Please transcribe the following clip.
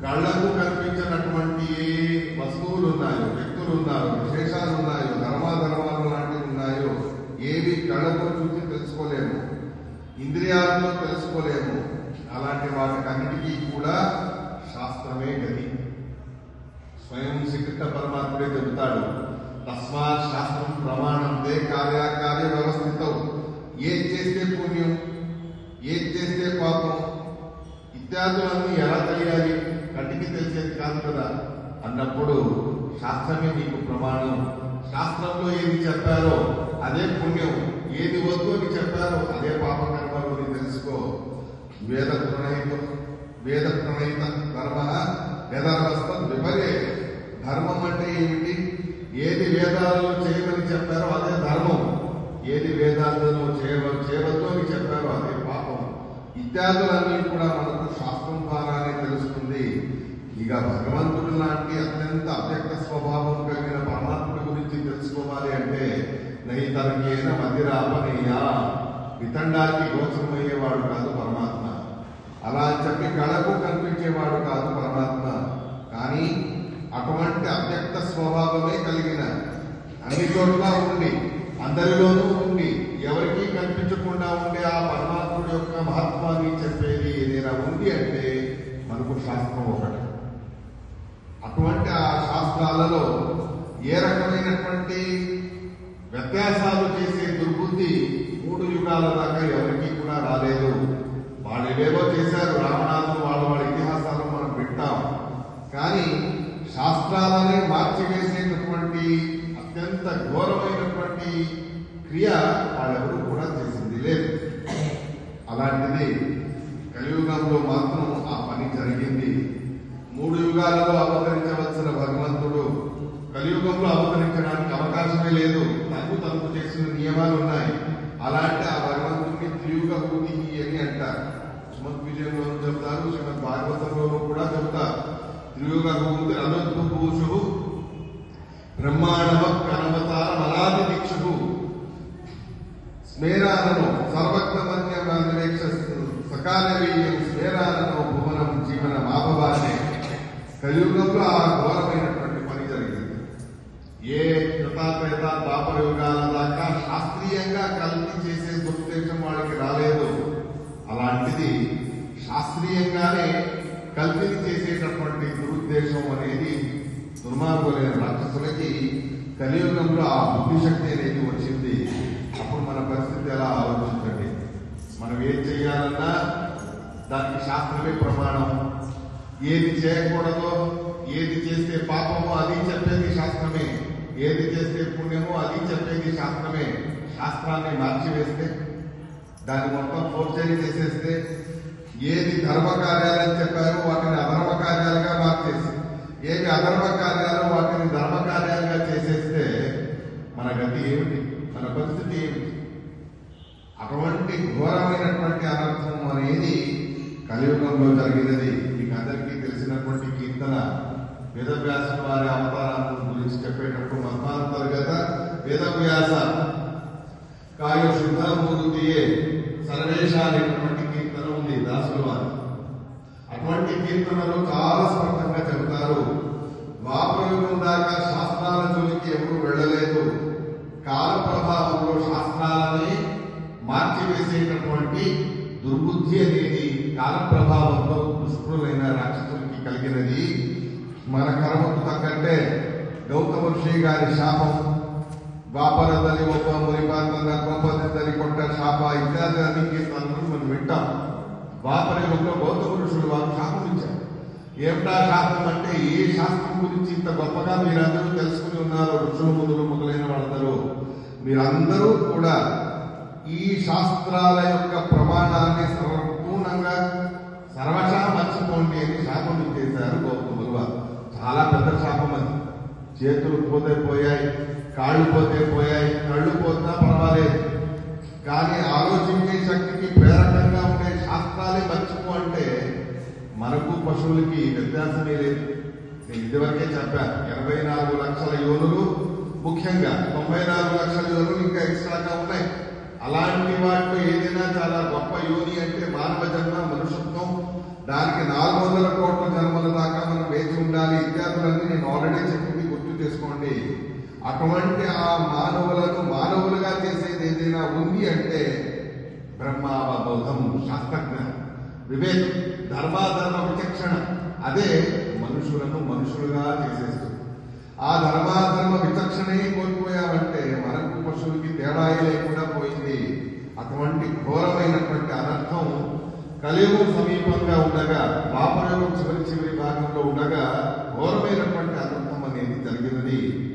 కళ్ళకు కనిపించినటువంటి ఏ వస్తువులు ఉన్నాయో, వ్యక్తులు ఉన్నాయో, విశేషాలు ఉన్నాయో, ధర్మాలు లాంటివి ఉన్నాయో ఏవి కళ్ళతో చూసి తెలుసుకోలేము, ఇంద్రియాలతో తెలుసుకోలేము. అలాంటి వాటికన్నిటికీ కూడా శాస్త్రమే గతి. స్వయం శ్రీకృష్ణ పరమాత్ముడే చెబుతాడు, తస్మాత్ శాస్త్రం ప్రమాణం దే కార్యాకార్య వ్యవస్థితం. ఏది చేస్తే పుణ్యం, ఏది చేస్తే పాపం ఇత్యాదులన్నీ ఎలా తెలియాలి, కంటికి తెలిసేది కాదు కదా అన్నప్పుడు శాస్త్రమే నీకు ప్రమాణం. శాస్త్రంలో ఏది చెప్పారో అదే పుణ్యం, ఏది వద్దు అని చెప్పారో అదే పాపకర్మలు అని తెలుసుకో. వేద ప్రణయిత ధర్మ వేదవస్థ విపరే. ధర్మం అంటే ఏమిటి? ఏది వేదాలలో చేయమని చెప్పారో అదే ధర్మం, ఏది వేదాలలో చేయవద్దు అని చెప్పారో అదే పాపం. ఇత్యాదులన్నీ కూడా మనకు శాస్త్రం ద్వారానే తెలుస్తుంది. ఇక భగవంతుడు లాంటి అత్యంత అవ్యక్త స్వభావం కలిగిన పరమాత్ముడి గురించి తెలుసుకోవాలి అంటే నైతర్కేన మదిరాపనీయ, వితండానికి గోచరమయ్యేవాడు కాదు పరమాత్మ. అలా చెప్పి కళకు కనిపించేవాడు కాదు పరమాత్మ. కానీ అటువంటి అవ్యక్త స్వభావమే కలిగిన, అన్ని చోట్ల ఉండి, అందరిలోనూ ఉండి, ఎవరికీ కనిపించకుండా ఉండే ఆ పరమాత్ముడి యొక్క మహత్వాన్ని చెప్పేది ఏదైనా ఉంది అంటే మనకు శాస్త్రం ఒకటి. అటువంటి ఆ శాస్త్రాలలో ఏ రకమైనటువంటి వ్యత్యాసాలు చేసే దుర్బుద్ధి 3 యుగాల దాకా ఎవరికీ కూడా రాలేదు. వాళ్ళు ఏవేవో చేశారు, రావణాసుడు వాళ్ళ ఇతిహాసాలు మనం వింటాం. కానీ శాస్త్రాలనే మార్చివేసేటటువంటి అత్యంత ఘోరమైనటువంటి క్రియ వాళ్ళెవరూ కూడా చేసింది లేదు. అలాంటిది కలియుగంలో మాత్రం ఆ పని జరిగింది. 3 యుగాలలో అవతరించవలసిన భగవంతుడు కలియుగంలో అవతరించడానికి అవకాశమే లేదు. తనకు చేసిన నియమాలు ఉన్నాయి. అలాంటి ఆ భగవంతుడిని త్రియుగ భూతి అని అంటారు. శ్రీమద్ విజయంలోనూ చెప్తారు, శ్రీమద్ భాగవతంలోనూ కూడా చెప్తారు. త్రియుగ భూతి అనుద్భూషు బ్రహ్మాండమ కనవతార మలాది దీక్షు స్మేరాలను సర్వజ్ఞమన్యమన్వేక్ష సకాలవీయం స్మేరాలను భువనం జీవన మాభవానే. కలియుగంలో ఆ ఘోరమైనటువంటి పని జరిగింది. ఏ కృతాపేత ద్వాపర యుగాల దాకా శాస్త్రీయంగా కల్పి చేసే దురుద్దేశం వాళ్ళకి రాలేదు. అలాంటిది శాస్త్రీయంగానే కల్పిని చేసేటటువంటి దురుద్దేశం అనేది దుర్మార్గులైన రాక్షసులకి కలియుగంలో ఆ బుద్ధిశక్తి అనేది వచ్చింది. అప్పుడు మన పరిస్థితి ఎలా ఆలోచించండి. మనం ఏం చేయాలన్నా దానికి శాస్త్రమే ప్రమాణం. ఏది చేయకూడదో, ఏది చేస్తే పాపమో అది చెప్పేది శాస్త్రమే, ఏది చేస్తే పుణ్యమో అది చెప్పేది శాస్త్రమే. శాస్త్రాన్ని మార్చివేస్తే, దాన్ని మొత్తం ఫోర్జరీ చేసేస్తే, ఏది ధర్మ కార్యాలని చెప్పారో వాటిని అధర్మ కార్యాలుగా మార్చేసి, ఏవి అధర్మ కార్యాలు వాటిని ధర్మ కార్యాలుగా చేసేస్తే మన గతి ఏమిటి, మన పరిస్థితి ఏమిటి? అటువంటి ఘోరమైనటువంటి అనర్థం అనేది కలియుగంలో జరిగినది. మీకు అందరికీ తెలిసినటువంటి కీర్తన వేదవ్యాసుల వారి అవతారాన్ని గురించి చెప్పేటప్పుడు మతాంతర్గత వేదవ్యాస కార్య శుద్ధమూర్తియే సర్వేష అనేటువంటి కీర్తన ఉంది దాసుల వారి. అటువంటి కీర్తనలు చాలా స్పష్టంగా చెబుతారు. ద్వాపరయుగం దాకా శాస్త్రాల జోలికి ఎవరు వెళ్ళలేదు. కాల ప్రభావంలో శాస్త్రాలని మార్చివేసేటటువంటి దుర్బుద్ధి అనేది కాల ప్రభావంలో దుష్టులైన రాక్షసులకి కలిగినది. మన కర్మకు తగ్గట్టే గౌతమ ఋషి గారి శాపం, ద్వాపరದಲ್ಲಿ ಒಬ್ಬ ಮುನಿಪಾತನ ಕೋಪದಿಂದಲಿ ಕೊಟ್ಟ శాప ఇత్యాది అన్ని కీర్తనలు మనం వింటాం. ద్వాపరయుగంలో గౌతమ ఋషులు వారు శాపం ఇచ్చారు. ఏమిటా శాపం అంటే, ఏ శాస్త్రం గురించి ఇంత గొప్పగా మీరందరూ తెలుసుకుని ఉన్నారు, ఋషులు మునులు మొదలైన వాళ్ళందరూ, మీరందరూ కూడా ఈ శాస్త్రాల యొక్క ప్రమాణాన్ని సంపూర్ణంగా సర్వశా మర్చిపోండి అని శాపం ఇచ్చేశారు గౌతములు వారు. చాలా పెద్ద శాపం అది. చేతులు పోతే పోయాయి, కాళ్ళు పోతే పోయాయి, కళ్ళు పోతున్నా పర్వాలేదు, కానీ ఆలోచించే శక్తికి ప్రేరకంగా ఉండే శాస్త్రాలే మర్చిపో అంటే మనకు పశువులకి వ్యత్యాసమే లేదు. నేను ఇదివరకే చెప్పాను, 84 లక్షల యోనులు, ముఖ్యంగా 94 లక్షల యోనులు ఇంకా ఎక్స్ట్రాగా ఉన్నాయి. అలాంటి వాటిలో ఏదైనా చాలా గొప్ప యోని అంటే మానవ జన్మ, మనుషత్వం. దానికి 400 కోట్ల జన్మల దాకా అటువంటి ఆ మానవులను మానవులుగా చేసేది ఏదైనా ఉంది అంటే బ్రహ్మావబోధం, శాస్త్రజ్ఞానం, వివేకం, ధర్మాధర్మ విచక్షణ, అదే మనుషులను మనుషులుగా చేసేస్తుంది. ఆ ధర్మాధర్మ విచక్షణే కోల్పోయామంటే మనకు పశువులకి తేడాయి లేకుండా పోయింది. అటువంటి ఘోరమైనటువంటి అనర్థం కలియుగం సమీపంగా ఉండగా, ద్వాపరయుగం చివరి భాగంలో ఉండగా ఘోరమైనటువంటి అనర్థం అనేది జరిగినది.